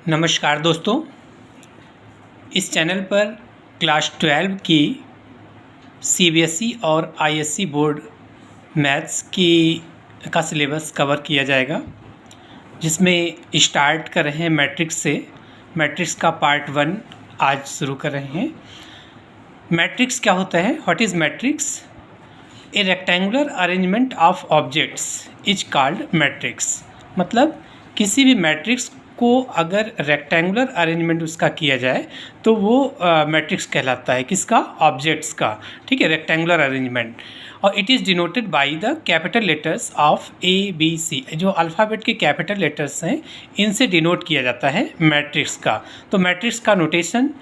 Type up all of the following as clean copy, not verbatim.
नमस्कार दोस्तों, इस चैनल पर क्लास 12 की सीबीएसई और आईएससी बोर्ड मैथ्स का सिलेबस कवर किया जाएगा, जिसमें स्टार्ट कर रहे हैं मैट्रिक्स से। मैट्रिक्स का पार्ट 1 आज शुरू कर रहे हैं। मैट्रिक्स क्या होता है? What is matrix? A rectangular arrangement of objects is called matrix. मतलब किसी भी मैट्रिक्स को अगर रेक्टेंगुलर अरेंजमेंट उसका किया जाए तो वो मैट्रिक्स कहलाता है। किसका? ऑब्जेक्ट्स का। ठीक है, रेक्टेंगुलर अरेंजमेंट। और it is denoted by the capital letters of A B C. जो अल्फ़ाबेट के कैपिटल लेटर्स हैं, इनसे डिनोट किया जाता है मैट्रिक्स का। तो मैट्रिक्स का notation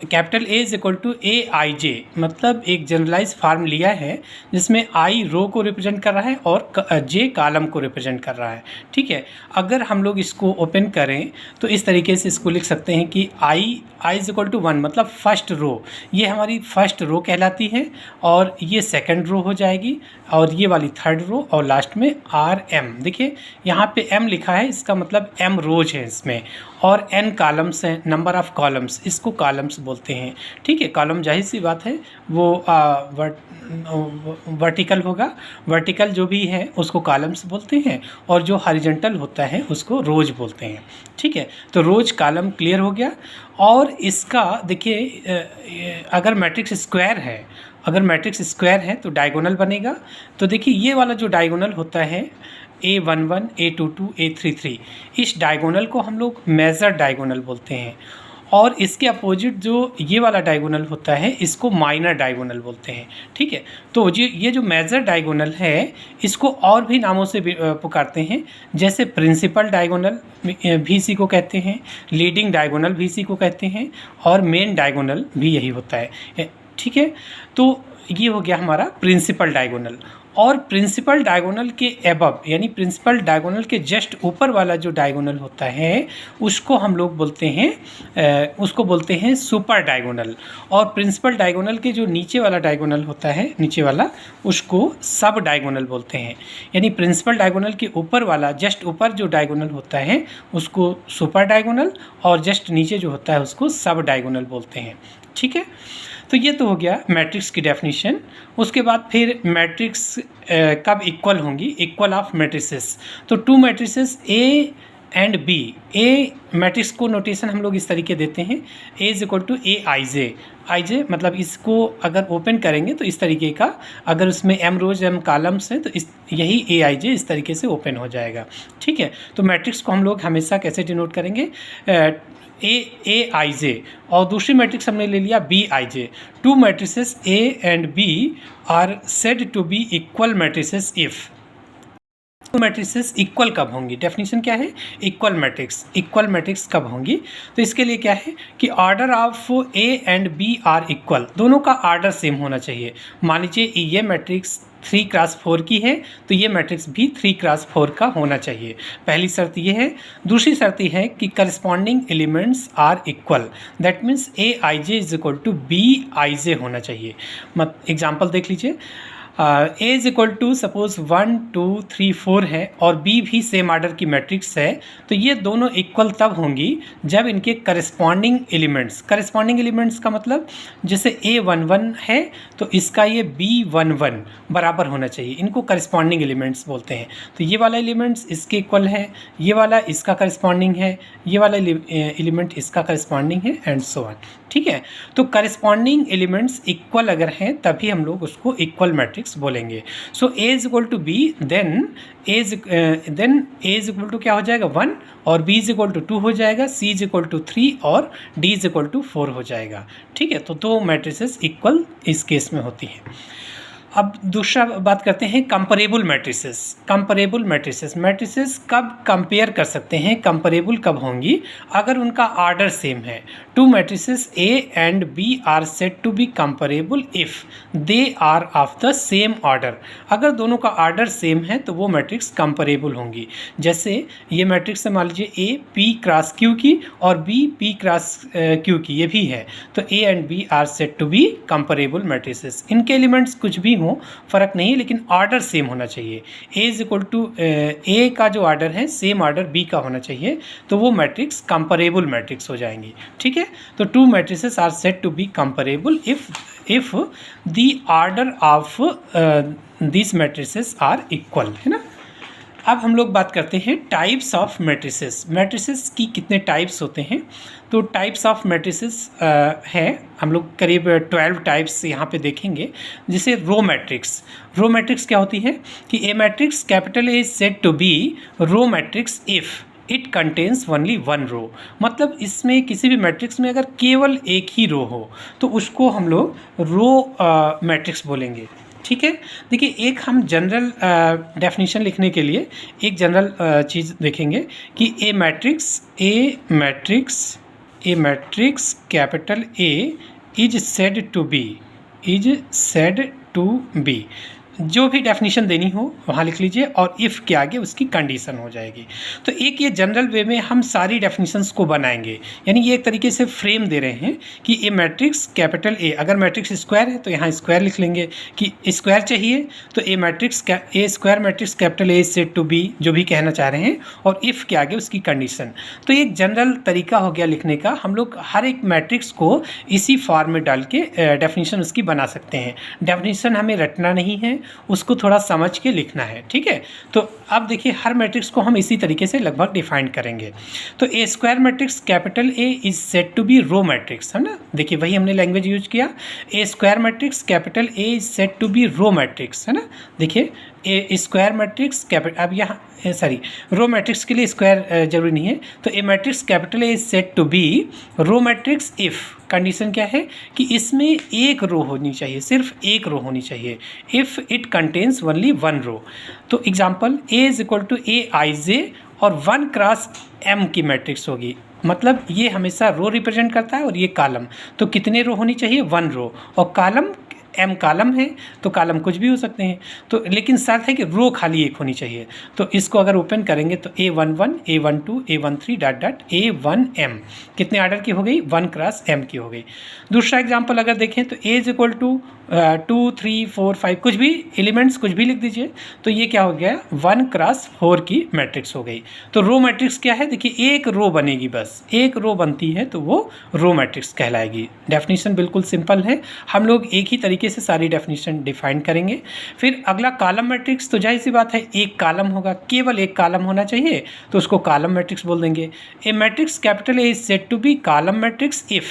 capital A is equal to a i j. मतलब एक जनरलाइज फार्म लिया है जिसमें आई रो को रिप्रेजेंट कर रहा है और जे कॉलम को रिप्रेजेंट कर रहा है। ठीक है, अगर हम लोग इसको ओपन करें तो इस तरीके से इसको लिख सकते हैं कि आई इज इक्वल टू 1, मतलब फर्स्ट रो। ये हमारी फर्स्ट रो कहलाती है और ये सेकंड रो हो जाएगी और ये वाली थर्ड रो और लास्ट में आर एम। देखिए यहाँ पे एम लिखा है, इसका मतलब एम रोज है इसमें, और एन कॉलम्स हैं, नंबर ऑफ़ कॉलम्स, इसको कॉलम्स बोलते हैं। ठीक है, कॉलम जाहिर सी बात है वो वर्टिकल होगा। वर्टिकल जो भी है उसको कॉलम्स बोलते हैं और जो हॉरिजॉन्टल होता है उसको रोज बोलते हैं। ठीक है, तो रोज कॉलम क्लियर हो गया। और इसका देखिए, अगर मैट्रिक्स स्क्वायर है तो डायगोनल बनेगा। तो देखिए ये वाला जो डायगोनल होता है A11, A22, A33, इस डायगोनल को हम लोग मेजर डायगोनल बोलते हैं। और इसके अपोजिट जो ये वाला डायगोनल होता है इसको माइनर डायगोनल बोलते हैं। ठीक है, तो ये जो मेजर डायगोनल है इसको और भी नामों से पुकारते हैं, जैसे प्रिंसिपल डायगोनल भी इसी को कहते हैं, लीडिंग डायगोनल भी इसी को कहते हैं, और मेन डायगोनल भी यही होता है। ठीक है, तो ये हो गया हमारा प्रिंसिपल डायगोनल। और प्रिंसिपल डायगोनल के एबव, यानी प्रिंसिपल डायगोनल के जस्ट ऊपर वाला जो डायगोनल होता है उसको हम लोग बोलते हैं सुपर डायगोनल। और प्रिंसिपल डायगोनल के जो नीचे वाला डायगोनल होता है, नीचे वाला, उसको सब डायगोनल बोलते हैं। यानी प्रिंसिपल डायगोनल के ऊपर वाला, जस्ट ऊपर जो डायगोनल होता है उसको सुपर डायगोनल, और जस्ट नीचे जो होता है उसको सब डायगोनल बोलते हैं। ठीक है, तो ये तो हो गया मैट्रिक्स की डेफिनेशन। उसके बाद फिर मैट्रिक्स कब इक्वल होंगी? Equal of matrices. तो two matrices A and B. A matrix को नोटेशन हम लोग इस तरीके देते हैं, A is equal to a i j. I j मतलब इसको अगर ओपन करेंगे तो इस तरीके का, अगर उसमें एम रोज एम कॉलम्स हैं तो यही ए आई जे इस तरीके से ओपन हो जाएगा। ठीक है, तो मैट्रिक्स को हम लोग हमेशा कैसे डिनोट करेंगे? ए आई जे। और दूसरी मैट्रिक्स हमने ले लिया B I J. Two matrices A and B are said to be equal matrices if. Two matrices equal कब होंगी? डेफिनेशन क्या है? इक्वल मैट्रिक्स कब होंगी? तो इसके लिए क्या है कि order of A and B are equal, दोनों का ऑर्डर सेम होना चाहिए। मान लीजिए ये मैट्रिक्स 3x4 की है तो ये मैट्रिक्स भी 3x4 का होना चाहिए। पहली शर्त ये है। दूसरी शर्त ये है कि corresponding elements are equal. That means a i j is equal to b I j होना चाहिए। एग्जाम्पल देख लीजिए, A is equal to suppose 1 2 3 4 है और बी भी सेम आर्डर की मैट्रिक्स है, तो ये दोनों इक्वल तब होंगी जब इनके करस्पॉन्डिंग एलिमेंट्स का मतलब जैसे A11 है तो इसका ये B11 बराबर होना चाहिए। इनको करस्पॉन्डिंग एलिमेंट्स बोलते हैं। तो ये वाला एलिमेंट्स इसके इक्वल है, ये वाला इसका करस्पॉन्डिंग है, ये वाला एलिमेंट इसका करस्पॉन्डिंग है, एंड सो ऑन। ठीक है, तो करस्पॉन्डिंग एलिमेंट्स इक्वल अगर हैं तभी हम लोग उसको इक्वल मैट्रिक्स बोलेंगे। So A is equal to B, then A is equal to क्या हो जाएगा? 1, और बी इज इक्वल टू 2 हो जाएगा, सी इज इक्वल टू 3 और डी इज इक्वल टू 4 हो जाएगा। ठीक है, तो दो मैट्रिसेस इक्वल इस केस में होती हैं। अब दूसरा बात करते हैं कंपेरेबल मैट्रिसेस। मैट्रिसेस कब कंपेयर कर सकते हैं, कंपेरेबल कब होंगी? अगर उनका ऑर्डर सेम है। Two matrices A and B are said to be comparable if they are of the same order. अगर दोनों का ऑर्डर सेम है तो वो मैट्रिक्स कंपेरेबल होंगी। जैसे ये मैट्रिक्स मान लीजिए ए पी क्रॉस क्यू की और बी पी क्रॉस क्यू की, ये भी है, तो A and B are said to be comparable matrices. इनके एलिमेंट्स कुछ भी हो फ़र्क नहीं है, लेकिन ऑर्डर सेम होना चाहिए। ए इज इक्वल टू ए का जो ऑर्डर है सेम ऑर्डर बी का होना चाहिए, तो वो मैट्रिक्स कंपेरेबल मैट्रिक्स हो जाएंगी। ठीक है, तो two matrices are said to be comparable if the order of this matrices are equal, है ना। अब हम लोग बात करते हैं टाइप्स ऑफ मैट्रिसेस। मैट्रिसेस की कितने टाइप्स होते हैं, तो टाइप्स ऑफ मैट्रिसेस है हम लोग करीब 12 टाइप्स यहाँ पे देखेंगे। जैसे रो मैट्रिक्स। रो मैट्रिक्स क्या होती है कि a matrix capital A is said to be row matrix if it contains only one row. मतलब इसमें किसी भी मैट्रिक्स में अगर केवल एक ही रो हो तो उसको हम लोग रो मैट्रिक्स बोलेंगे। ठीक है, देखिए एक हम जनरल डेफिनेशन लिखने के लिए एक जनरल चीज़ देखेंगे कि a matrix capital A is said to be. जो भी डेफिनेशन देनी हो वहाँ लिख लीजिए और इफ़ के आगे उसकी कंडीशन हो जाएगी। तो एक ये जनरल वे में हम सारी डेफिनेशंस को बनाएंगे, यानी ये एक तरीके से फ्रेम दे रहे हैं कि ए मैट्रिक्स कैपिटल ए, अगर मैट्रिक्स स्क्वायर है तो यहाँ स्क्वायर लिख लेंगे कि स्क्वायर चाहिए तो a square matrix capital A is said to be, जो भी कहना चाह रहे हैं, और इफ़ के आगे उसकी कंडीशन। तो एक जनरल तरीका हो गया लिखने का। हम लोग हर एक मैट्रिक्स को इसी फॉर्म में डाल के डेफिनेशन उसकी बना सकते हैं। डेफिनेशन हमें रटना नहीं है, उसको थोड़ा समझ के लिखना है। ठीक है, तो अब देखिए हर मैट्रिक्स को हम इसी तरीके से लगभग डिफाइन करेंगे। तो a square matrix capital A is said to be row matrix, है ना। देखिए वही हमने लैंग्वेज यूज किया, a square matrix capital A is said to be row matrix, है ना। देखिए ए स्क्वायर मैट्रिक्स कैपिटल, अब यहाँ रो मैट्रिक्स के लिए स्क्वायर जरूरी नहीं है, तो a matrix capital A is said to be row matrix if, condition क्या है कि इसमें एक रो होनी चाहिए, सिर्फ एक रो होनी चाहिए, if it contains only one row. तो example A is equal to a i j और 1 क्रॉस m की मैट्रिक्स होगी, मतलब ये हमेशा रो रिप्रेजेंट करता है और ये कॉलम। तो कितने रो होनी चाहिए, 1 रो, और कॉलम m कॉलम है तो कॉलम कुछ भी हो सकते हैं, तो लेकिन शर्त है कि रो खाली एक होनी चाहिए। तो इसको अगर ओपन करेंगे तो A11, A12, A13 dot dot A1m कितने ऑर्डर की हो गई, 1 क्रॉस m की हो गई। दूसरा एग्जांपल अगर देखें तो A इज इक्वल टू 2, 3, 4, 5 कुछ भी एलिमेंट्स कुछ भी लिख दीजिए, तो ये क्या हो गया, 1 क्रॉस 4 की मैट्रिक्स हो गई। तो रो मैट्रिक्स क्या है, देखिए एक रो बनेगी, बस एक रो बनती है तो वो रो मैट्रिक्स कहलाएगी। डेफिनेशन बिल्कुल सिंपल है, हम लोग एक ही तरीके से सारी डेफिनेशन डिफाइन करेंगे। फिर अगला कॉलम मैट्रिक्स, तो जाहिर सी बात है एक कॉलम होगा, केवल एक कॉलम होना चाहिए तो उसको कॉलम मैट्रिक्स बोल देंगे। A matrix capital A is said to be column matrix if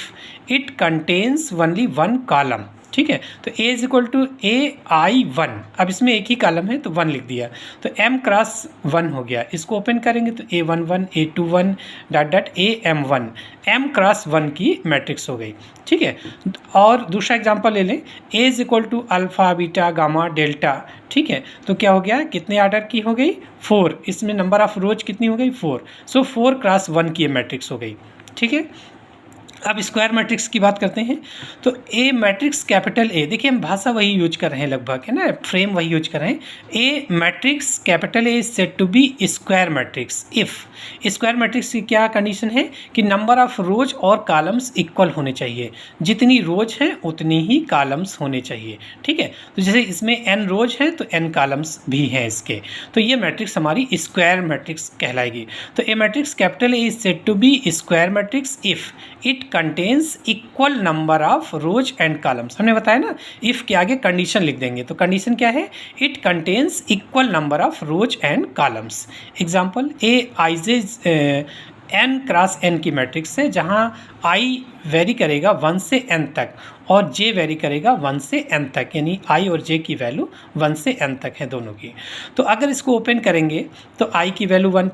it contains only one column. ठीक है, तो A is equal to AI1, अब इसमें एक ही कॉलम है तो 1 लिख दिया, तो M क्रॉस 1 हो गया। इसको ओपन करेंगे तो A11, A21 dot dot AM1, M cross 1 की मैट्रिक्स हो गई। ठीक है, और दूसरा एग्जांपल ले लें, A is equal to alpha, beta, gamma, delta. ठीक है, तो क्या हो गया, कितने ऑर्डर की हो गई, 4, इसमें नंबर ऑफ रोज कितनी हो गई, 4, सो 4 क्रॉस 1 की मैट्रिक्स हो गई। ठीक है, अब स्क्वायर मैट्रिक्स की बात करते हैं, तो ए मैट्रिक्स कैपिटल ए, देखिए हम भाषा वही यूज कर रहे हैं लगभग, है ना, फ्रेम वही यूज कर रहे हैं। A matrix capital A is said to be square matrix if, square matrix की क्या कंडीशन है कि नंबर ऑफ रोज और कॉलम्स इक्वल होने चाहिए, जितनी रोज हैं उतनी ही कॉलम्स होने चाहिए। ठीक है, तो जैसे इसमें n रोज हैं तो n कॉलम्स भी हैं इसके, तो ये मैट्रिक्स हमारी स्क्वायर मैट्रिक्स कहलाएगी। तो a matrix capital A is said to be square matrix if it contains equal number of rows and columns. हमने बताया ना, इफ के आगे कंडीशन लिख देंगे, तो कंडीशन क्या है, it contains equal number of rows and columns. Example A i J n cross n की मैट्रिक्स है, जहां i वेरी करेगा 1 से n तक और j वेरी करेगा 1 से n तक, यानी i और j की वैल्यू 1 से n तक है दोनों की। तो अगर इसको ओपन करेंगे तो i की वैल्यू 1,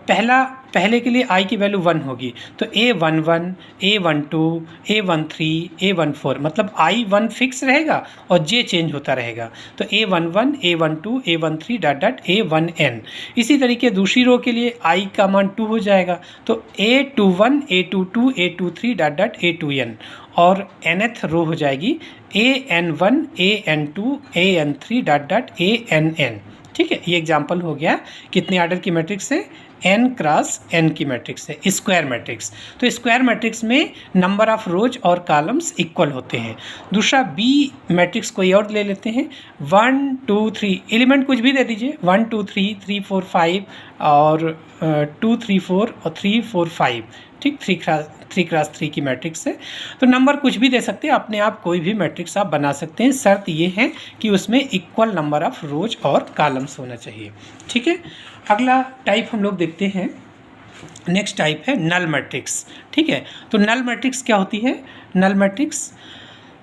पहले के लिए i की वैल्यू 1 होगी, तो A11, A12, A13, A14, मतलब i1 फिक्स रहेगा और j चेंज होता रहेगा, तो A11, A12, A13 dot dot A1n। इसी तरीके दूसरी रो के लिए i का मान 2 हो जाएगा, तो A21, A22, A23 dot dot A2n, और nth रो हो जाएगी AN1, AN2, AN3 dot dot ANN। ठीक है, ये एग्जाम्पल हो गया कितने ऑर्डर की मैट्रिक्स है, n क्रॉस n की मैट्रिक्स है, स्क्वायर मैट्रिक्स। तो स्क्वायर मैट्रिक्स में नंबर ऑफ रोज और कॉलम्स इक्वल होते हैं। दूसरा बी मैट्रिक्स कोई और ले लेते हैं, 1 2 3 एलिमेंट कुछ भी दे दीजिए, 1 2 3 3 4 5 और 2 3 4 और 3 4 5, ठीक, 3 क्रॉस 3 की मैट्रिक्स है। तो नंबर कुछ भी दे सकते हैं, अपने आप कोई भी मैट्रिक्स आप बना सकते हैं, शर्त ये है कि उसमें इक्वल नंबर ऑफ रोज और कॉलम्स होना चाहिए, ठीक है। अगला टाइप हम लोग देखते हैं, नेक्स्ट टाइप है नल मैट्रिक्स, ठीक है। तो नल मैट्रिक्स क्या होती है?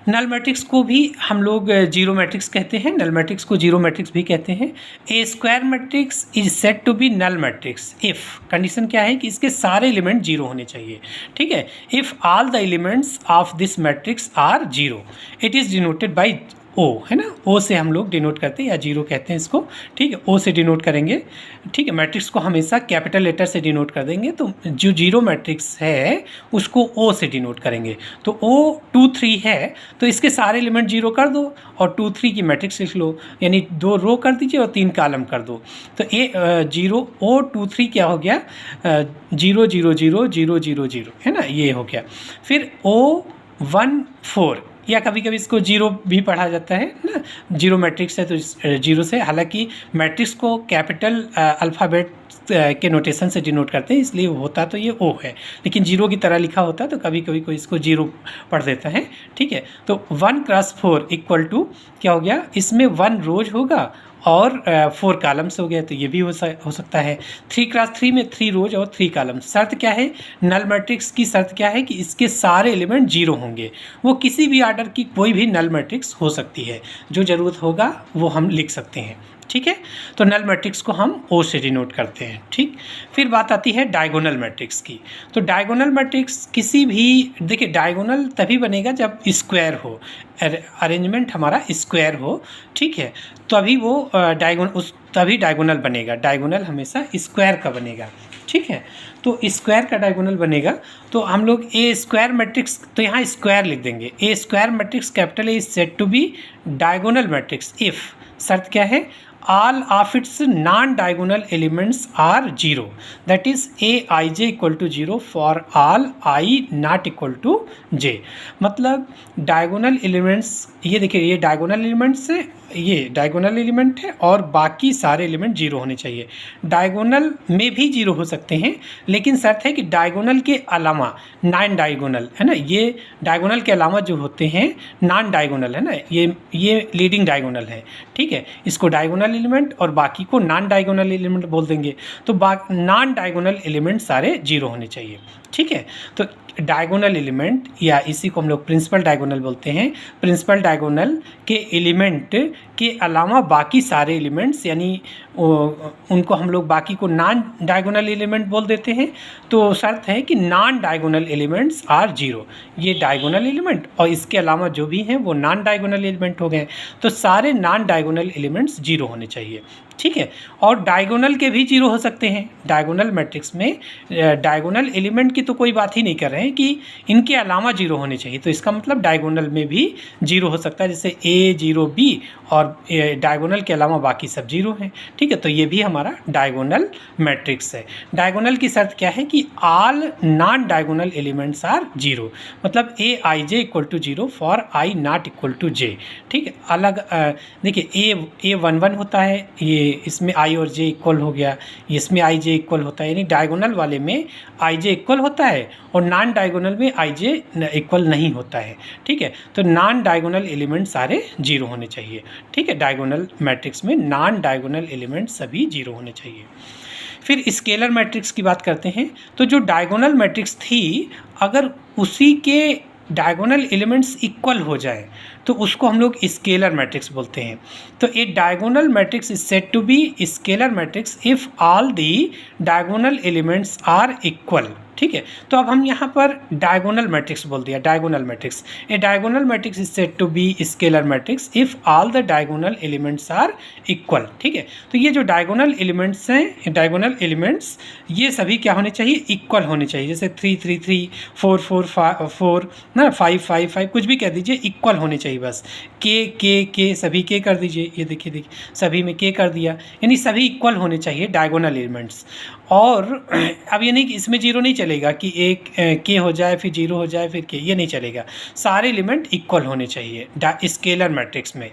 नल मैट्रिक्स को भी हम लोग जीरो मैट्रिक्स कहते हैं, नल मैट्रिक्स को जीरो मैट्रिक्स भी कहते हैं। A square matrix is said to be null matrix if, condition क्या है कि इसके सारे एलिमेंट जीरो होने चाहिए, ठीक है। If all the elements of this matrix are zero, it is denoted by O, है ना, ओ से हम लोग डिनोट करते हैं या जीरो कहते हैं इसको, ठीक है, ओ से डिनोट करेंगे, ठीक है। मैट्रिक्स को हमेशा कैपिटल लेटर से डिनोट कर देंगे, तो जो जीरो मैट्रिक्स है उसको ओ से डिनोट करेंगे। तो ओ 2 3 है तो इसके सारे एलिमेंट जीरो कर दो और 2 3 की मैट्रिक्स लिख लो, यानी 2 रो कर दीजिए और 3 कॉलम कर दो। तो ए जीरो ओ 2 3 क्या हो गया, 0 0 0 0 0 0, है ना, ये हो गया। फिर ओ 1 4 या कभी कभी इसको जीरो भी पढ़ा जाता है ना, जीरो मैट्रिक्स है तो जीरो से, हालांकि मैट्रिक्स को कैपिटल अल्फ़ाबेट के नोटेशन से डिनोट करते हैं, इसलिए होता तो ये ओ है, लेकिन जीरो की तरह लिखा होता है तो कभी कभी कोई इसको जीरो पढ़ देता है, ठीक है। तो 1 क्रॉस 4 इक्वल टू क्या हो गया, इसमें 1 रोज होगा और 4 कॉलम्स हो गए, तो ये भी हो सकता है। 3 क्रॉस 3 में 3 रोज और 3 कॉलम। शर्त क्या है, नल मैट्रिक्स की शर्त क्या है कि इसके सारे एलिमेंट जीरो होंगे, वो किसी भी ऑर्डर की कोई भी नल मैट्रिक्स हो सकती है, जो ज़रूरत होगा वो हम लिख सकते हैं, ठीक है। तो नल मैट्रिक्स को हम ओ से डिनोट करते हैं, ठीक। फिर बात आती है डायगोनल मैट्रिक्स की। तो डायगोनल मैट्रिक्स किसी भी, देखिए डायगोनल तभी बनेगा जब स्क्वायर हो, अरेंजमेंट हमारा स्क्वायर हो, ठीक है, तभी वो तभी डायगोनल बनेगा। डायगोनल हमेशा स्क्वायर का बनेगा, ठीक है। तो स्क्वायर का डायगोनल बनेगा, तो हम लोग ए स्क्वायर मैट्रिक्स, तो यहाँ स्क्वायर लिख देंगे। A square matrix capital A is said to be diagonal matrix if, शर्त क्या है, all of its non-diagonal elements are zero, that is aij equal to 0 for all I not equal to j। मतलब diagonal elements, ये देखिए ये diagonal elements है, ये diagonal element है और बाकी सारे एलिमेंट जीरो होने चाहिए। डायगोनल में भी जीरो हो सकते हैं, लेकिन शर्त है कि डायगोनल के अलावा नॉन डायगोनल, है ना, ये डायगोनल के अलावा जो होते हैं नॉन डायगोनल, है ना, ये लीडिंग डायगोनल है, ठीक है। इसको डायगोनल एलिमेंट और बाकी को नॉन डायगोनल एलिमेंट बोल देंगे। तो नॉन डायगोनल एलिमेंट सारे जीरो होने चाहिए, ठीक है। तो डायगोनल एलिमेंट, या इसी को हम लोग प्रिंसिपल डायगोनल बोलते हैं, प्रिंसिपल डायगोनल के एलिमेंट के अलावा बाकी सारे एलिमेंट्स, यानी उनको हम लोग बाकी को नॉन डायगोनल एलिमेंट बोल देते हैं। तो शर्त है कि non diagonal elements are zero, ये डायगोनल एलिमेंट और इसके अलावा जो भी हैं वो नॉन डायगोनल एलिमेंट हो गए, तो सारे नॉन डायगोनल एलिमेंट्स जीरो होने चाहिए, ठीक है। और डायगोनल के भी जीरो हो सकते हैं। डायगोनल मैट्रिक्स में डायगोनल एलिमेंट की तो कोई बात ही नहीं कर रहे हैं कि इनके अलावा जीरो होने चाहिए, तो इसका मतलब डायगोनल में भी जीरो हो सकता है, जैसे ए 0 बी और डायगोनल के अलावा बाकी सब जीरो हैं, ठीक है। तो ये भी हमारा डायगोनल मैट्रिक्स है। डायगोनल की शर्त क्या है कि all non diagonal elements are zero, मतलब a i j equal to 0 for i not equal to j, ठीक है। अलग देखिए ए 1 1 होता है, ये इसमें आई और जे इक्वल हो गया, इसमें आई जे इक्वल होता है, यानी डायगोनल वाले में आई जे इक्वल होता है और नॉन डायगोनल में आई जे इक्वल नहीं होता है, ठीक है। तो नॉन डायगोनल एलिमेंट सारे जीरो होने चाहिए, ठीक है। डायगोनल मैट्रिक्स में नॉन डायगोनल एलिमेंट सभी जीरो होने चाहिए। फिर स्केलर मैट्रिक्स की बात करते हैं। तो जो डायगोनल मैट्रिक्स थी, अगर उसी के डायगोनल एलिमेंट्स इक्वल हो जाए तो उसको हम लोग स्केलर मैट्रिक्स बोलते हैं। तो a diagonal matrix is said to be scalar matrix if all the diagonal elements are equal, ठीक है। तो अब हम यहाँ पर डायगोनल मैट्रिक्स बोल दिया, diagonal matrix. A diagonal matrix is said to be scalar matrix if all the diagonal elements are equal, ठीक है। तो ये जो डायगोनल एलिमेंट्स हैं, डायगोनल एलिमेंट्स ये सभी क्या होने चाहिए, इक्वल होने चाहिए। जैसे 3 3 3 4 4 4 ना 5 5 5 कुछ भी कह दीजिए, इक्वल होने चाहिए बस। के सभी के कर दीजिए, ये देखिए सभी में के कर दिया, यानी सभी इक्वल होने चाहिए डायगोनल एलिमेंट्स। और अब ये नहीं कि इसमें जीरो नहीं चलेगा कि एक के हो जाए फिर जीरो हो जाए फिर के, ये नहीं चलेगा, सारे एलिमेंट इक्वल होने चाहिए स्केलर मैट्रिक्स में।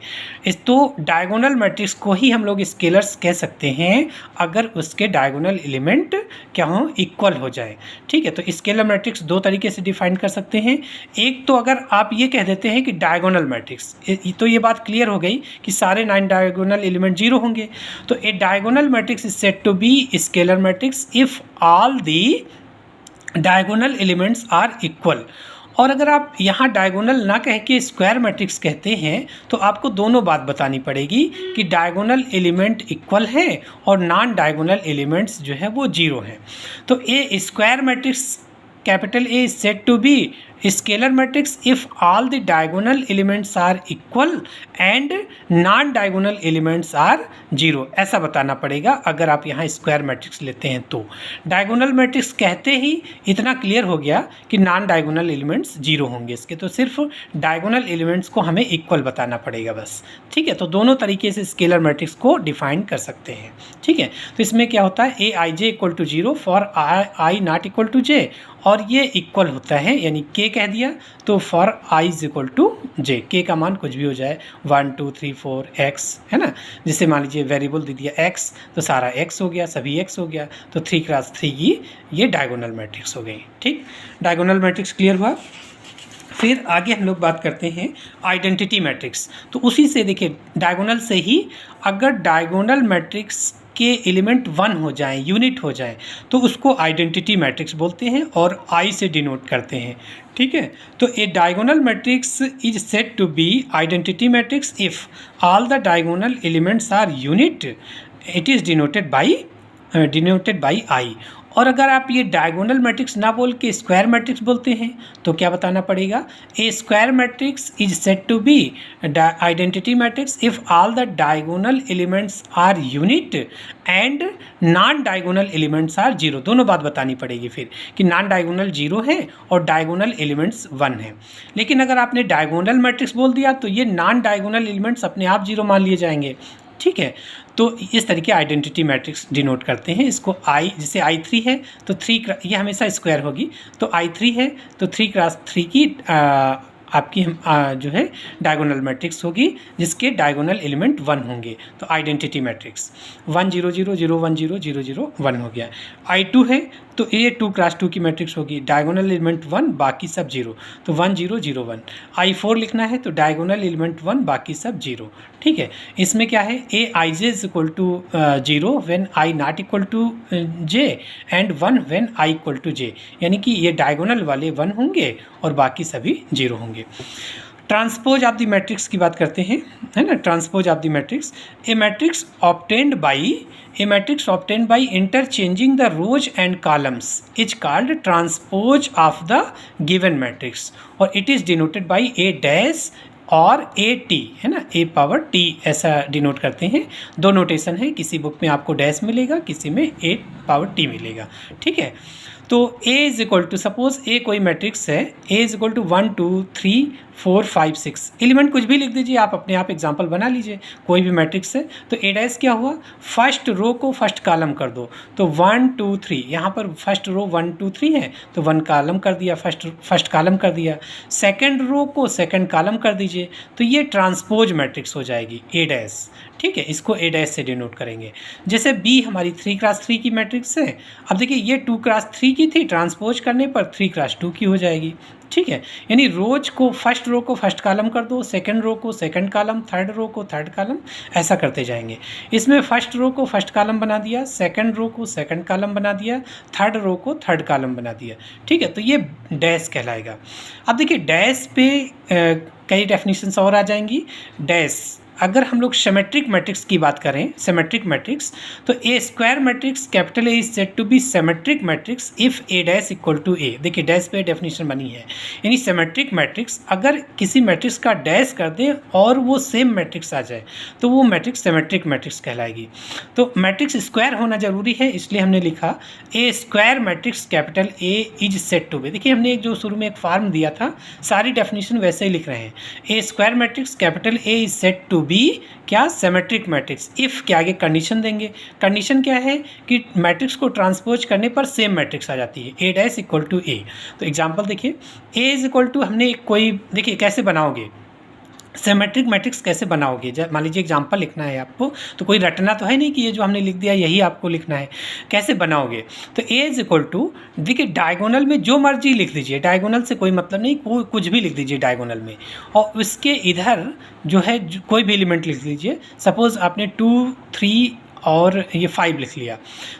तो डायगोनल मैट्रिक्स को ही हम लोग स्केलर्स कह सकते हैं अगर उसके डायगोनल एलिमेंट क्या हो, इक्वल हो जाए। ठीक है, तो स्केलर मैट्रिक्स दो तरीके से डिफाइन कर सकते हैं। एक तो अगर आप ये कह देते हैं कि डायगोनल मैट्रिक्स, तो ये बात क्लियर हो गई कि सारे 9 डायगोनल एलिमेंट जीरो होंगे। तो a diagonal matrix is said to be scalar matrix if all the diagonal elements are equal. और अगर आप यहाँ डायगोनल ना कह के स्क्वायर मैट्रिक्स कहते हैं तो आपको दोनों बात बतानी पड़ेगी कि डायगोनल एलिमेंट इक्वल है और नॉन डायगोनल एलिमेंट्स जो है वो जीरो हैं। तो a square matrix capital A is said to be scalar matrix if all the diagonal elements are equal and non diagonal elements are zero, ऐसा बताना पड़ेगा अगर आप यहाँ स्क्वायर मैट्रिक्स लेते हैं तो। डायगोनल मैट्रिक्स कहते ही इतना क्लियर हो गया कि नॉन डायगोनल एलिमेंट्स जीरो होंगे इसके, तो सिर्फ डायगोनल एलिमेंट्स को हमें इक्वल बताना पड़ेगा बस। ठीक है, तो दोनों तरीके से स्केलर मैट्रिक्स को डिफाइन कर सकते हैं। ठीक है, तो इसमें क्या होता है, a i j equal to zero for i not equal to j, और ये इक्वल होता है यानी के कह दिया तो for i is equal to j, k का मान कुछ भी हो जाए 1 2 3 4 एक्स, है ना। जिससे मान लीजिए वेरिएबल दे दिया एक्स तो सारा एक्स हो गया, सभी एक्स हो गया, तो 3 क्रॉस 3 की ये डायगोनल मैट्रिक्स हो गई। ठीक, डायगोनल मैट्रिक्स क्लियर हुआ। फिर आगे हम लोग बात करते हैं आइडेंटिटी मैट्रिक्स। तो उसी से देखिए डायगोनल से ही अगर डायगोनल मैट्रिक्स के एलिमेंट 1 हो जाएं, यूनिट हो जाएं, तो उसको आइडेंटिटी मैट्रिक्स बोलते हैं और आई से डिनोट करते हैं। ठीक है, तो a diagonal matrix is said to be identity matrix if all the diagonal elements are unit, it is denoted by I. और अगर आप ये डायगोनल मैट्रिक्स ना बोल के स्क्वायर मैट्रिक्स बोलते हैं तो क्या बताना पड़ेगा, a square matrix is said to be identity matrix if all the diagonal elements are unit and non diagonal elements are zero. दोनों बात बतानी पड़ेगी फिर कि नॉन डायगोनल जीरो है और डायगोनल एलिमेंट्स 1 है। लेकिन अगर आपने डायगोनल मैट्रिक्स बोल दिया तो ये नॉन डायगोनल एलिमेंट्स अपने आप जीरो मान लिए जाएंगे। ठीक है, तो इस तरीके आइडेंटिटी मैट्रिक्स डिनोट करते हैं इसको। आई जैसे I3 है तो 3 ये हमेशा स्क्वायर होगी, तो I3 है तो 3 क्रॉस 3 की आपकी जो है डायगोनल मैट्रिक्स होगी जिसके डायगोनल एलिमेंट 1 होंगे, तो आइडेंटिटी मैट्रिक्स 1 0 0 0 1 0 0 0 1 हो गया। I2 है तो ये 2 क्रॉस 2 की मैट्रिक्स होगी, डायगोनल एलिमेंट 1 बाकी सब 0, तो 1 0 0 1। I4 लिखना है तो डायगोनल एलिमेंट 1 बाकी सब 0। ठीक है, इसमें क्या है, a i j is equal to 0 when i not equal to j and 1 when i equal to j, यानी कि ये डायगोनल वाले 1 होंगे और बाकी सभी 0 होंगे। ट्रांसपोज ऑफ द मैट्रिक्स की बात करते हैं, है ना। Transpose of the matrix, a matrix obtained by interchanging the rows and columns is called transpose of the given matrix और it is denoted by A dash और ए टी, है ना, ए पावर टी ऐसा denote करते हैं। दो notation है, किसी बुक में आपको डैश मिलेगा, किसी में ए पावर टी मिलेगा। ठीक है, तो A is equal to, suppose A कोई मैट्रिक्स है, A is equal to 1 2 3 4 5 6, element कुछ भी लिख दीजिए, आप अपने आप एग्जांपल बना लीजिए, कोई भी मैट्रिक्स है। तो ए डैश क्या हुआ, फर्स्ट रो को फर्स्ट कॉलम कर दो, तो 1 2 3, यहाँ पर फर्स्ट रो 1 2 3 है तो 1 कॉलम कर दिया, फर्स्ट कॉलम कर दिया। सेकेंड रो को सेकेंड कॉलम कर दीजिए, तो ये ट्रांसपोज मैट्रिक्स हो जाएगी ए डैश। ठीक है, इसको ए डैश से डिनोट करेंगे। जैसे बी हमारी 3 क्रॉस 3 की मैट्रिक्स है, अब देखिए ये 2 क्रॉस 3 की थी, ट्रांसपोज करने पर 3 क्रॉस 2 की हो जाएगी। ठीक है, यानी रोज को फर्स्ट रो को फर्स्ट कॉलम कर दो, सेकंड रो को सेकंड कॉलम, थर्ड रो को थर्ड कॉलम, ऐसा करते जाएंगे। इसमें फर्स्ट रो को फर्स्ट कॉलम बना दिया, सेकंड रो को सेकंड कॉलम बना दिया, थर्ड रो को थर्ड कॉलम बना दिया। ठीक है, तो ये डैश कहलाएगा। अब देखिए डैश पे कई डेफिनेशंस और आ जाएंगी। डैश अगर हम लोग सिमेट्रिक मैट्रिक्स की बात करें, सिमेट्रिक मैट्रिक्स, तो a square matrix capital A is said to be symmetric matrix if A dash equal to A. देखिए डैश पे डेफिनेशन बनी है, यानी सिमेट्रिक मैट्रिक्स अगर किसी मैट्रिक्स का डैश कर दें और वो सेम मैट्रिक्स आ जाए तो वो मैट्रिक्स सिमेट्रिक मैट्रिक्स कहलाएगी। तो मैट्रिक्स स्क्वायर होना जरूरी है, इसलिए हमने लिखा a square matrix capital A is said to be. देखिए हमने जो शुरू में एक फॉर्म दिया था, सारी डेफिनेशन वैसे ही लिख रहे हैं। A square matrix capital A is said to be क्या सिमेट्रिक मैट्रिक्स। इफ़ के आगे कंडीशन देंगे, कंडीशन क्या है कि मैट्रिक्स को ट्रांसपोज करने पर सेम मैट्रिक्स आ जाती है, ए डैश इक्वल टू ए। तो एग्जांपल देखिए, ए इज इक्वल टू हमने कोई, देखिए कैसे बनाओगे सिमेट्रिक मैट्रिक्स, कैसे बनाओगे। जब मान लीजिए एग्जांपल लिखना है आपको, तो कोई रटना तो है नहीं कि ये जो हमने लिख दिया यही आपको लिखना है, कैसे बनाओगे। तो ए इज इक्वल टू, देखिए डायगोनल में जो मर्जी लिख दीजिए, डायगोनल से कोई मतलब नहीं, कोई कुछ भी लिख दीजिए डायगोनल में, और उसके इधर जो है कोई भी एलिमेंट लिख लीजिए। सपोज़ आपने 2, 3 और ये 5 लिख लिया,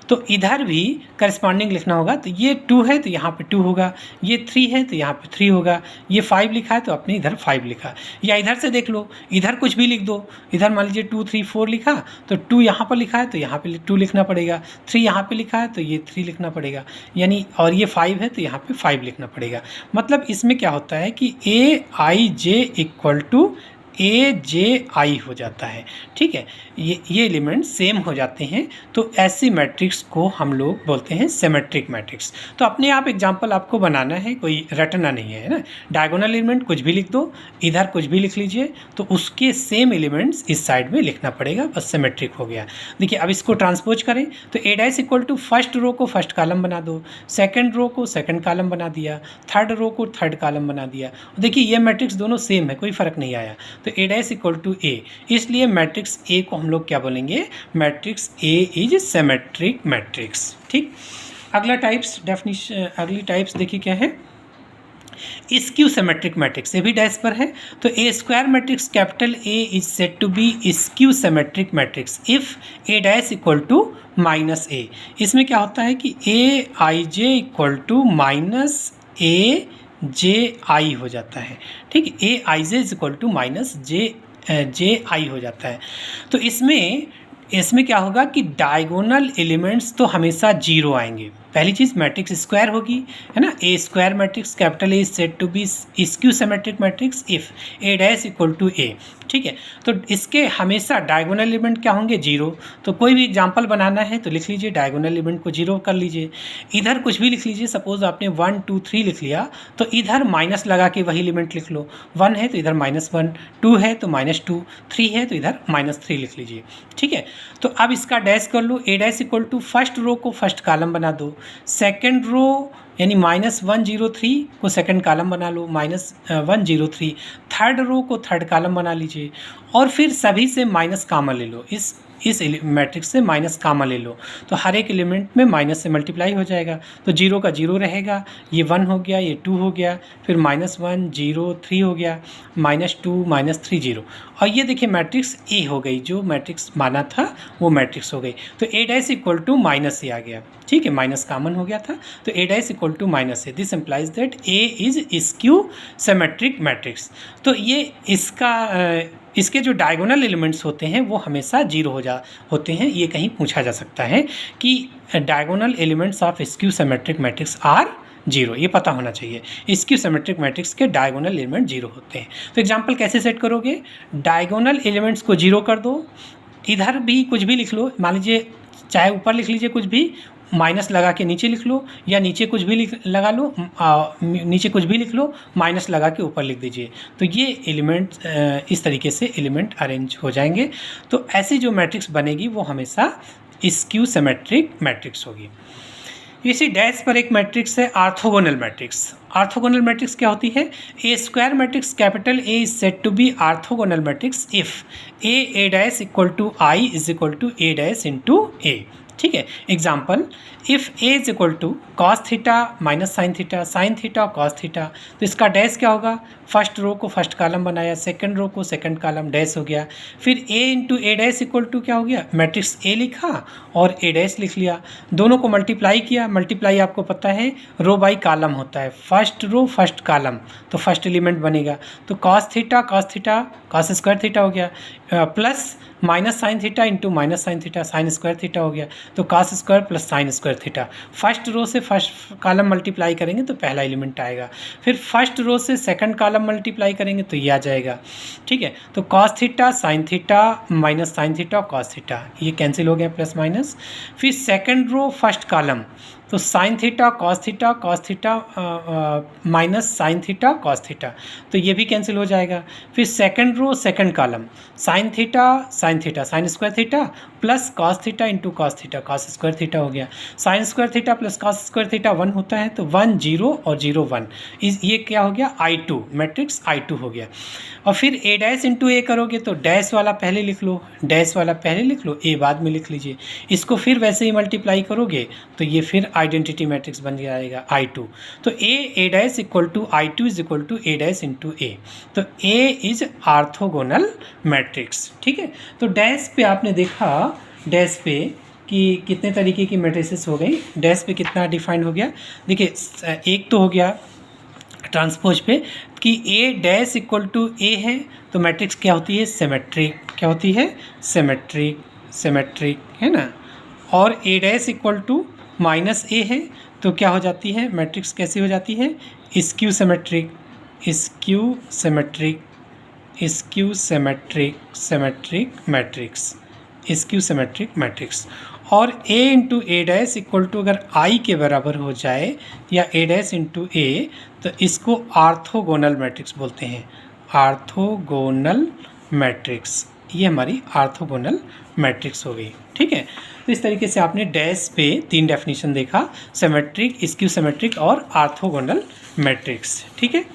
तो इधर भी करस्पॉन्डिंग लिखना होगा। तो ये 2 है तो यहाँ पे 2 होगा, ये 3 है तो यहाँ पे 3 होगा, ये 5 लिखा है तो आपने इधर 5 लिखा। या इधर से देख लो, इधर कुछ भी लिख दो, इधर मान लीजिए 2, 3, 4 लिखा, तो 2 यहाँ पर लिखा है तो यहाँ पे 2 लिखना पड़ेगा, 3 यहाँ पे लिखा है तो ये 3 लिखना पड़ेगा, यानी और ये 5 है तो यहाँ पे 5 लिखना पड़ेगा। मतलब इसमें क्या होता है कि a i j equal to A j i हो जाता है, ठीक है। ये एलिमेंट सेम हो जाते हैं, तो ऐसी मैट्रिक्स को हम लोग बोलते हैं सिमेट्रिक मैट्रिक्स। तो अपने आप एग्जांपल आपको बनाना है, कोई रटना नहीं है ना। डायगोनल एलिमेंट कुछ भी लिख दो, इधर कुछ भी लिख लीजिए, तो उसके सेम एलिमेंट्स इस साइड में लिखना पड़ेगा, बस सिमेट्रिक हो गया। देखिए अब इसको ट्रांसपोज करें तो A dash equal to first row को फर्स्ट कॉलम बना दो, सेकेंड रो को सेकेंड कॉलम बना दिया, थर्ड रो को थर्ड कॉलम बना दिया। देखिए ये मैट्रिक्स दोनों सेम है, कोई फर्क नहीं आया, तो ए डैश इक्वल टू ए, इसलिए मैट्रिक्स ए को हम लोग क्या बोलेंगे, matrix A is symmetric matrix. ठीक, अगला टाइप्स डेफिनेशन, अगली टाइप्स देखिए क्या है, स्क्यू सिमेट्रिक मैट्रिक्स, ये भी डैश पर है। तो a square matrix capital A is said to be skew symmetric matrix if A dash equal to minus A. इसमें क्या होता है कि a i j equal to minus a j i हो जाता है, ठीक, a i j is equal to minus j i हो जाता है। तो इसमें क्या होगा कि डायगोनल एलिमेंट्स तो हमेशा जीरो आएंगे। पहली चीज़ मैट्रिक्स स्क्वायर होगी, है ना, a square matrix capital A is said to be skew symmetric matrix if A dash equal to A, ठीक है। तो इसके हमेशा डायगोनल एलिमेंट क्या होंगे, जीरो। तो कोई भी एग्जांपल बनाना है तो लिख लीजिए, डायगोनल एलिमेंट को जीरो कर लीजिए, इधर कुछ भी लिख लीजिए। सपोज आपने 1, 2, 3 लिख लिया, तो इधर माइनस लगा के वही एलिमेंट लिख लो। 1 है तो इधर -1, 2 है तो -2, 3 है तो इधर -3 लिख लीजिए, ठीक है। तो अब इसका डैश कर लो, A dash equal to first row को फर्स्ट कॉलम बना दो, सेकेंड रो यानी -103 को सेकंड कॉलम बना लो, -103, थर्ड रो को थर्ड कॉलम बना लीजिए, और फिर सभी से माइनस कॉमन ले लो। इस मैट्रिक्स से माइनस कॉमन ले लो, तो हर एक एलिमेंट में माइनस से मल्टीप्लाई हो जाएगा, तो 0 का 0 रहेगा, ये 1 हो गया, ये 2 हो गया, फिर -1 0 3 हो गया, -2 -3 0, और ये देखिए मैट्रिक्स ए हो गई, जो मैट्रिक्स माना था वो मैट्रिक्स हो गई। तो A dash equal to minus A आ गया, ठीक है, माइनस कॉमन हो गया था, तो A dash equal to minus A, this implies that A is skew symmetric matrix. तो ये इसके जो डायगोनल एलिमेंट्स होते हैं वो हमेशा जीरो होते हैं। ये कहीं पूछा जा सकता है कि diagonal elements of skew symmetric matrix are zero, ये पता होना चाहिए। स्क्यू सिमेट्रिक मैट्रिक्स के डायगोनल एलिमेंट जीरो होते हैं। तो एग्जांपल कैसे सेट करोगे, डायगोनल एलिमेंट्स को जीरो कर दो, इधर भी कुछ भी लिख लो, मान लीजिए चाहे ऊपर लिख लीजिए कुछ भी, माइनस लगा के नीचे लिख लो, या नीचे कुछ भी लगा लो, नीचे कुछ भी लिख लो, माइनस लगा के ऊपर लिख दीजिए। तो ये एलिमेंट इस तरीके से एलिमेंट अरेंज हो जाएंगे। तो ऐसी जो मैट्रिक्स बनेगी वो हमेशा स्क्यू सिमेट्रिक मैट्रिक्स होगी। इसी डैश पर एक मैट्रिक्स है ऑर्थोगोनल मैट्रिक्स। ऑर्थोगोनल मैट्रिक्स क्या होती है, a square matrix capital A is said to be orthogonal matrix if A dash equal to I is equal to A dash into A, ठीक है। Example, if A is equal to cos theta minus sine theta cos theta, तो इसका dash क्या होगा, first row को first column बनाया, second row को second column, dash हो गया। फिर A into A dash equal to क्या हो गया, मैट्रिक्स ए लिखा और ए डैश लिख लिया, दोनों को मल्टीप्लाई किया। मल्टीप्लाई आपको पता है रो बाई कॉलम होता है, फर्स्ट रो फर्स्ट कॉलम, तो फर्स्ट एलिमेंट बनेगा। तो कॉस स्क्वायर थीटा हो गया, plus minus sine theta into minus sine theta, sine square theta हो गया। तो cos square plus sine square theta, first row से फर्स्ट कॉलम मल्टीप्लाई करेंगे तो पहला एलिमेंट आएगा, फिर फर्स्ट रो से सेकंड कॉलम मल्टीप्लाई करेंगे तो ये आ जाएगा, ठीक है। तो cos theta sine theta minus sine theta cos theta, ये कैंसिल हो गया प्लस माइनस। फिर सेकंड रो फर्स्ट कॉलम, तो sine theta cos theta minus sine theta cos theta, तो ये भी कैंसिल हो जाएगा। फिर second row second column sine theta sine square theta plus cos theta into cos square theta हो गया। Sine square theta plus cos square theta 1 होता है, तो 1 0 और 0 1, ये क्या हो गया I2, मैट्रिक्स I2 हो गया। और फिर a डैश इंटू ए करोगे तो डैश वाला पहले लिख लो, a बाद में लिख लीजिए। इसको फिर वैसे ही मल्टीप्लाई करोगे तो ये फिर आइडेंटिटी मैट्रिक्स बन जाएगा I2। तो a dash equal to I2 is equal to a dash into A, तो a इज आर्थोगोनल मैट्रिक्स। ठीक है, तो डैश पे आपने देखा, डैश पे कि कितने तरीके की मैट्रिसेस हो गई, डैश पे कितना डिफाइन हो गया। देखिए एक तो हो गया ट्रांसपोज पे कि a dash equal to a है तो मैट्रिक्स क्या होती है, सिमेट्रिक, क्या होती है, सिमेट्रिक है ना। और a dash equal to minus a है तो क्या हो जाती है, मैट्रिक्स कैसी हो जाती है, स्क्यू सिमेट्रिक मैट्रिक्स। और a into A dash equal to अगर i के बराबर हो जाए या a डैश इंटू ए, तो इसको आर्थोगोनल मैट्रिक्स बोलते हैं, आर्थोगोनल मैट्रिक्स। ये हमारी आर्थोगोनल मैट्रिक्स हो गई। ठीक है, तो इस तरीके से आपने डैश पे 3 डेफिनेशन देखा, सिमेट्रिक, स्क्यू सिमेट्रिक और आर्थोगोनल मैट्रिक्स। ठीक है,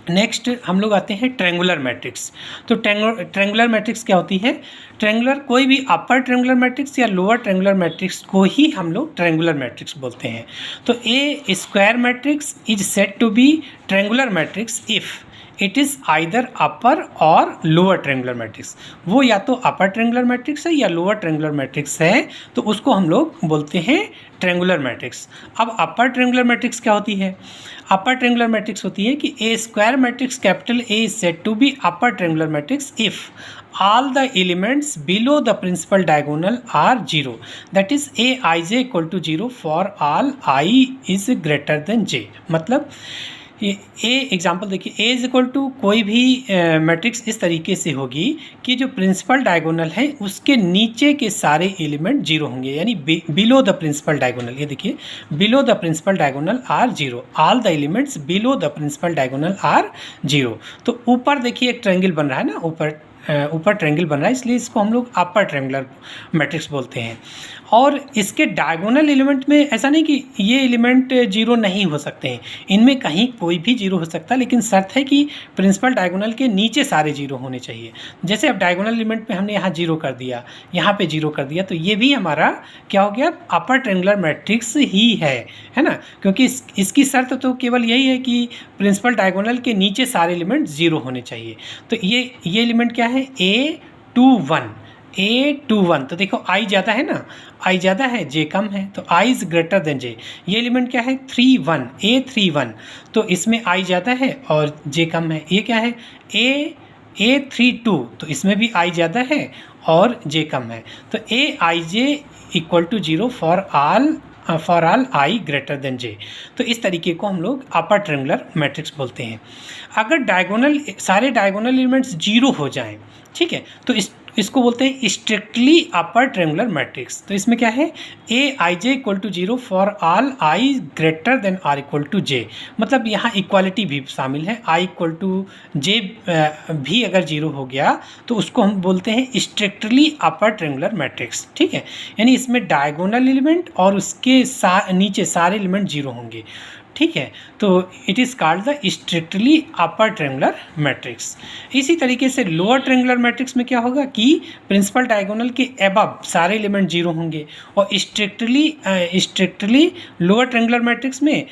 नेक्स्ट हम लोग आते हैं ट्रेंगुलर मैट्रिक्स। तो ट्रेंगुलर मैट्रिक्स क्या होती है, ट्रेंगुलर कोई भी अपर ट्रेंगुलर मैट्रिक्स या लोअर ट्रेंगुलर मैट्रिक्स को ही हम लोग ट्रेंगुलर मैट्रिक्स बोलते हैं। तो a square matrix is said to be triangular matrix if it is either upper और लोअर ट्रेंगुलर मैट्रिक्स। वो या तो अपर ट्रेंगुलर मैट्रिक्स है या लोअर ट्रेंगुलर मैट्रिक्स है, तो उसको हम लोग बोलते हैं ट्रेंगुलर मैट्रिक्स। अब अपर ट्रेंगुलर मैट्रिक्स क्या होती है, अपर ट्रेंगुलर मैट्रिक्स होती है कि a square matrix capital A is said to be upper triangular matrix if all the elements below the principal diagonal are 0, that is aij equal to 0 for all I is greater than j। मतलब a example देखिए, ए is equal to कोई भी matrix इस तरीके से होगी कि जो प्रिंसिपल डायगोनल है उसके नीचे के सारे एलिमेंट 0 होंगे, यानी बिलो द प्रिंसिपल डायगोनल। ये देखिए, below the principal diagonal are 0, all the elements below the principal diagonal are 0। तो ऊपर देखिए एक ट्रायंगल बन रहा है ना, ऊपर ट्रायंगल बन रहा है, इसलिए इसको हम लोग अपर ट्रायंगुलर मैट्रिक्स बोलते हैं। और इसके डायगोनल एलिमेंट में ऐसा नहीं कि ये एलिमेंट 0 नहीं हो सकते हैं, इनमें कहीं कोई भी 0 हो सकता है, लेकिन शर्त है कि प्रिंसिपल डायगोनल के नीचे सारे 0 होने चाहिए। जैसे अब डायगोनल एलिमेंट पे हमने यहाँ 0 कर दिया, यहाँ पे 0 कर दिया, तो ये भी हमारा क्या हो गया, अपर ट्रायंगुलर मैट्रिक्स ही है ना, क्योंकि इसकी शर्त तो केवल यही है कि प्रिंसिपल डायगोनल के नीचे सारे एलिमेंट 0 होने चाहिए। तो ये एलिमेंट क्या है, A21, तो देखो i ज़्यादा है ना, i ज़्यादा है j कम है, तो i is greater than j। ये एलिमेंट क्या है, A31, तो इसमें i ज़्यादा है और j कम है। ये क्या है, A32, तो इसमें भी i ज़्यादा है और j कम है। तो aij equal to 0 for all i greater than j। तो इस तरीके को हम लोग अपर ट्रायंगुलर मैट्रिक्स बोलते हैं। अगर सारे डायगोनल एलिमेंट्स 0 हो जाएं, ठीक है, तो इसको बोलते हैं स्ट्रिक्टली अपर ट्रायंगुलर मैट्रिक्स। तो इसमें क्या है, aij equal to 0 for all i greater than r equal to j। मतलब यहाँ इक्वालिटी भी शामिल है, i इक्वल टू j भी अगर 0 हो गया तो उसको हम बोलते हैं स्ट्रिक्टली अपर ट्रायंगुलर मैट्रिक्स। ठीक है, यानी इसमें डायगोनल एलिमेंट और उसके नीचे सारे एलिमेंट 0 होंगे। ठीक है, तो it is called the strictly upper triangular matrix. इसी तरीके से लोअर ट्रायंगुलर मैट्रिक्स में क्या होगा कि प्रिंसिपल डायगोनल के अबव सारे एलिमेंट 0 होंगे, और स्ट्रिक्टली लोअर ट्रायंगुलर मैट्रिक्स में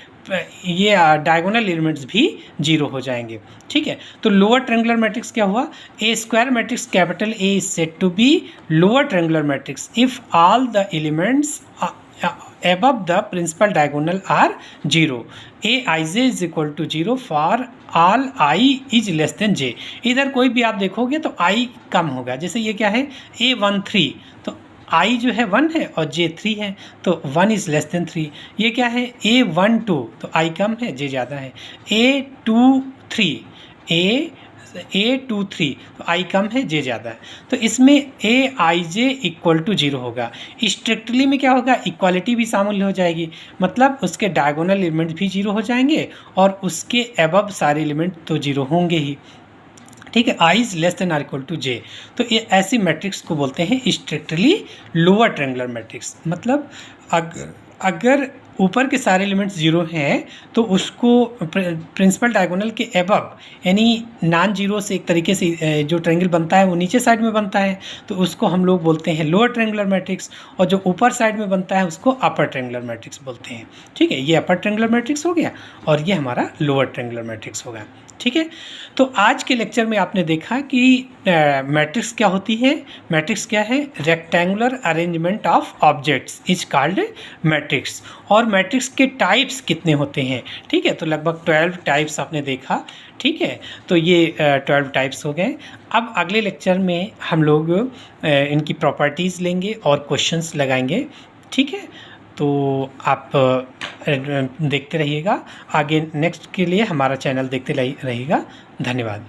ये डायगोनल एलिमेंट्स भी 0 हो जाएंगे। ठीक है, तो लोअर ट्रायंगुलर मैट्रिक्स क्या हुआ, a square matrix capital A is said to be lower triangular matrix if all the elements above the principal diagonal are 0, aij is equal to 0 for all I is less than j। इधर कोई भी आप देखोगे तो i कम होगा। जैसे ये क्या है, A13, तो i जो है 1 है और j 3 है, तो 1 is less than 3। ये क्या है, A12, तो i कम है j ज़्यादा है। A23, A23, तो आई कम है जे ज़्यादा है, तो इसमें ए आई जे इक्वल टू 0 होगा। स्ट्रिक्टली में क्या होगा, इक्वालिटी भी शामिल हो जाएगी, मतलब उसके डायगोनल एलिमेंट भी 0 हो जाएंगे और उसके अबव सारे एलिमेंट तो 0 होंगे ही। ठीक है, i is less than or equal to j, तो ये ऐसी मैट्रिक्स को बोलते हैं स्ट्रिक्टली लोअर ट्रायंगुलर मैट्रिक्स। मतलब अगर ऊपर के सारे एलिमेंट्स 0 हैं तो उसको प्रिंसिपल डायगोनल के एबव यानी नॉन जीरो से एक तरीके से जो ट्रायंगल बनता है वो नीचे साइड में बनता है, तो उसको हम लोग बोलते हैं लोअर ट्रायंगुलर मैट्रिक्स, और जो ऊपर साइड में बनता है उसको अपर ट्रायंगुलर मैट्रिक्स बोलते हैं। ठीक है, ये अपर ट्रायंगुलर मैट्रिक्स हो गया और ये हमारा लोअर ट्रायंगुलर मैट्रिक्स होगा। ठीक है, तो आज के लेक्चर में आपने देखा कि मैट्रिक्स क्या होती है। मैट्रिक्स क्या है, rectangular arrangement of objects is called matrix, और मैट्रिक्स के टाइप्स कितने होते हैं। ठीक है, तो लगभग 12 टाइप्स आपने देखा। ठीक है, तो ये 12 टाइप्स हो गए। अब अगले लेक्चर में हम लोग इनकी प्रॉपर्टीज़ लेंगे और क्वेश्चंस लगाएंगे। ठीक है, तो आप देखते रहिएगा, आगे नेक्स्ट के लिए हमारा चैनल देखते रहिएगा। धन्यवाद।